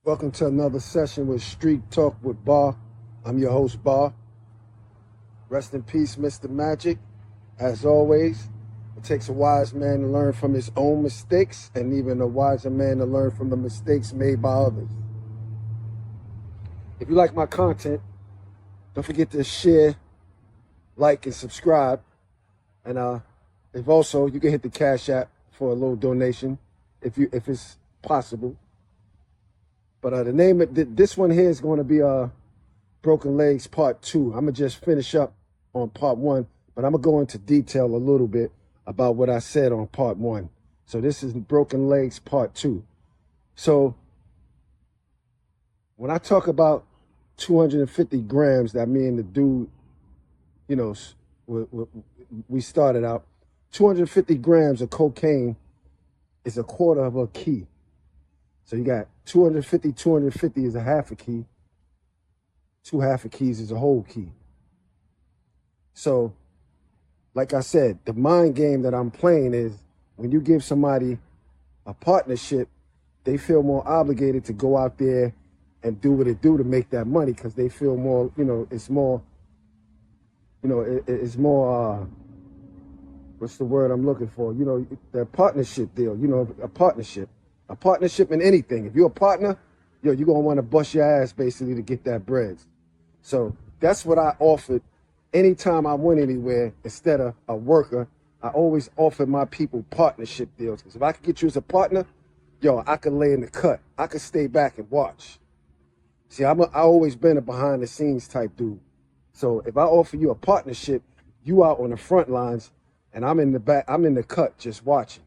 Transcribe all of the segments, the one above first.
Welcome to another session with Street Talk with Bar. I'm your host, Bar. Rest in peace, Mr. Magic. As always, it takes a wise man to learn from his own mistakes, and even a wiser man to learn from the mistakes made by others. If you like my content, don't forget to share, like, and subscribe. And if also you can hit the Cash App for a little donation if it's possible. But the name of this one here is going to be Broken Legs Part 2. I'm going to just finish up on Part 1, but I'm going to go into detail a little bit about what I said on Part 1. So this is Broken Legs Part 2. So when I talk about 250 grams, that me and the dude, we started out, 250 grams of cocaine is a quarter of a key. So you got 250 is a half a key. 2 half a keys is a whole key. So, like I said, the mind game that I'm playing is when you give somebody a partnership, they feel more obligated to go out there and do what it do to make that money because they feel more, it's more, it's more, what's the word I'm looking for? The partnership deal, a partnership. A partnership in anything. If you're a partner, you're going to want to bust your ass basically to get that bread. So that's what I offered anytime I went anywhere. Instead of a worker, I always offered my people partnership deals. Because if I could get you as a partner, I could lay in the cut. I could stay back and watch. See, I always been a behind the scenes type dude. So if I offer you a partnership, you out on the front lines and I'm in the back, I'm in the cut just watching.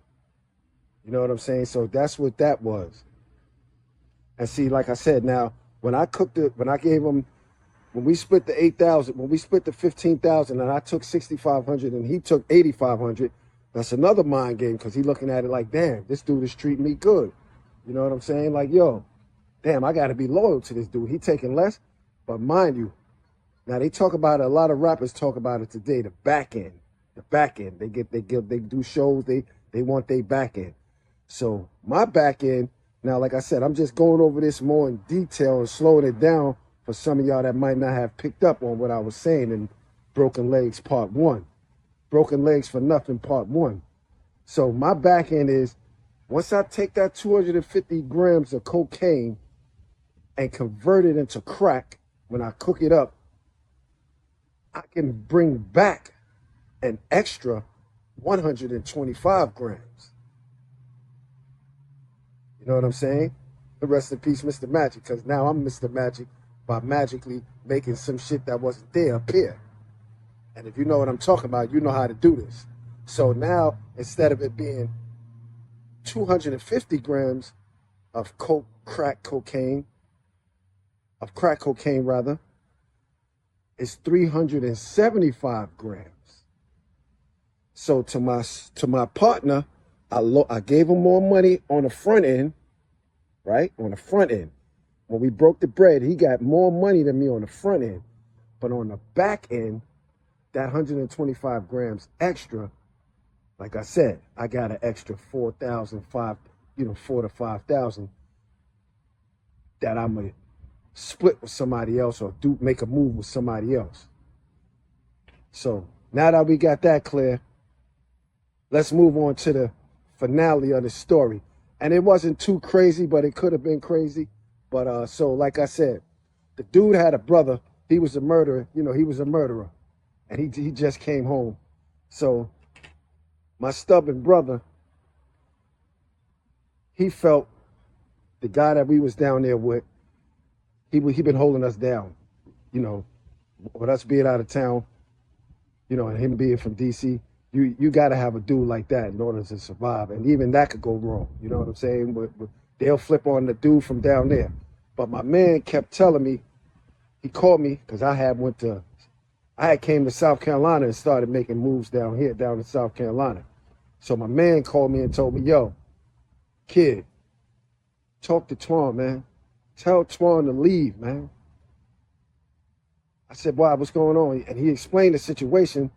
You know what I'm saying? So that's what that was. And see, like I said, now, when we split the 8,000, when we split the 15,000 and I took 6,500 and he took 8,500, that's another mind game because he looking at it like, damn, this dude is treating me good. You know what I'm saying? Like, damn, I got to be loyal to this dude. He taking less. But mind you, now they talk about it, a lot of rappers talk about it today, the back end. The back end. They do shows, they want their back end. So my back end, now, like I said, I'm just going over this more in detail and slowing it down for some of y'all that might not have picked up on what I was saying in Broken Legs Part 1. Broken Legs for Nothing Part 1. So my back end is, once I take that 250 grams of cocaine and convert it into crack, when I cook it up, I can bring back an extra 125 grams. You know what I'm saying? Rest in peace, Mr. Magic, because now I'm Mr. Magic by magically making some shit that wasn't there appear. And if you know what I'm talking about, you know how to do this. So now, instead of it being 250 grams of crack cocaine, it's 375 grams. So to my partner, I gave him more money on the front end, right? On the front end. When we broke the bread, he got more money than me on the front end. But on the back end, that 125 grams extra, like I said, I got an extra 4,000, 4 to 5,000 that I'm going to split with somebody else or make a move with somebody else. So now that we got that clear, let's move on to the finale of the story. And it wasn't too crazy, but it could have been crazy. But so like I said, the dude had a brother. He was a murderer. He was a murderer. And he just came home. So my stubborn brother, he felt the guy that we was down there with, he been holding us down. With us being out of town, and him being from DC, you got to have a dude like that in order to survive. And even that could go wrong. You know what I'm saying? But they'll flip on the dude from down there. But my man kept telling me, he called me because I had came to South Carolina and started making moves down in South Carolina. So my man called me and told me, yo, kid, talk to Twan, man. Tell Twan to leave, man. I said, why, what's going on? And he explained the situation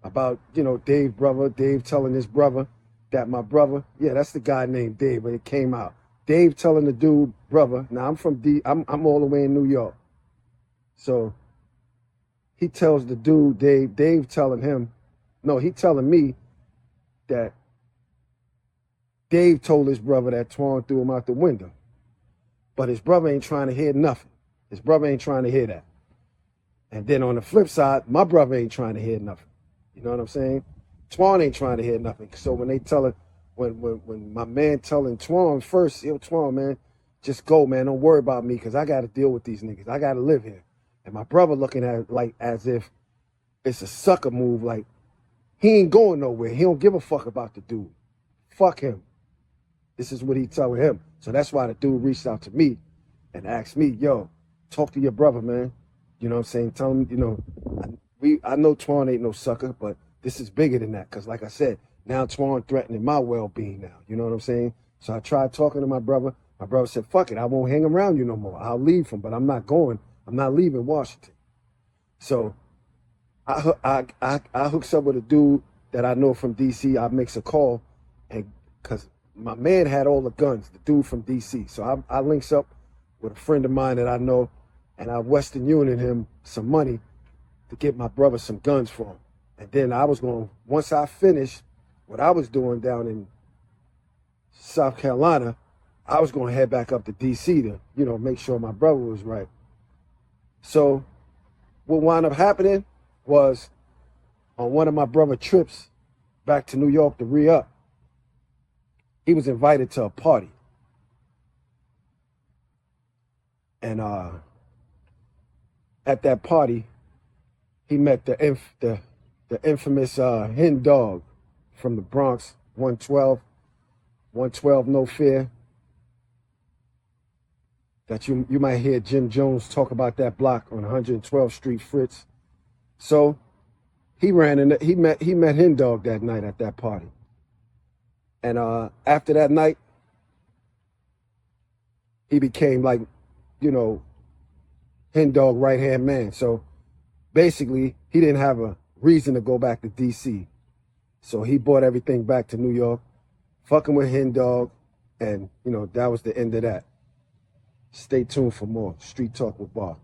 about, Dave telling his brother that my brother, yeah, that's the guy named Dave, but it came out. Dave telling the dude, brother, now I'm from I'm all the way in New York. So he tells the dude, Dave telling him, no, he telling me that Dave told his brother that Twan threw him out the window. But his brother ain't trying to hear nothing. His brother ain't trying to hear that. And then on the flip side, my brother ain't trying to hear nothing. You know what I'm saying? Twan ain't trying to hear nothing. So when they tell it, when my man telling Twan first, yo, Twan, man, just go, man. Don't worry about me because I got to deal with these niggas. I got to live here. And my brother looking at it like as if it's a sucker move. Like, he ain't going nowhere. He don't give a fuck about the dude. Fuck him. This is what he telling him. So that's why the dude reached out to me and asked me, yo, talk to your brother, man. You know what I'm saying? Tell him, you know, I know Twan ain't no sucker, but this is bigger than that. Because like I said, now Twan threatening my well-being now. You know what I'm saying? So I tried talking to my brother. My brother said, fuck it. I won't hang around you no more. I'll leave him, but I'm not going. I'm not leaving Washington. So I hooks up with a dude that I know from D.C. I makes a call, and because my man had all the guns, the dude from D.C. So I links up with a friend of mine that I know, and I Western Union him some money to get my brother some guns for him. And then I was going, once I finished what I was doing down in South Carolina, I was going to head back up to D.C. to, you know, make sure my brother was right. So what wound up happening was on one of my brother's trips back to New York to re-up, he was invited to a party. And at that party, he met the infamous Hen Dog from the Bronx, 112 No Fear. That you might hear Jim Jones talk about that block on 112th Street, Fritz. So he met Hen Dog that night at that party. And after that night, he became like, you know, Hen Dog right-hand man. So basically, he didn't have a reason to go back to D.C. So he brought everything back to New York, fucking with Hen Dog, and, you know, that was the end of that. Stay tuned for more Street Talk with Bar.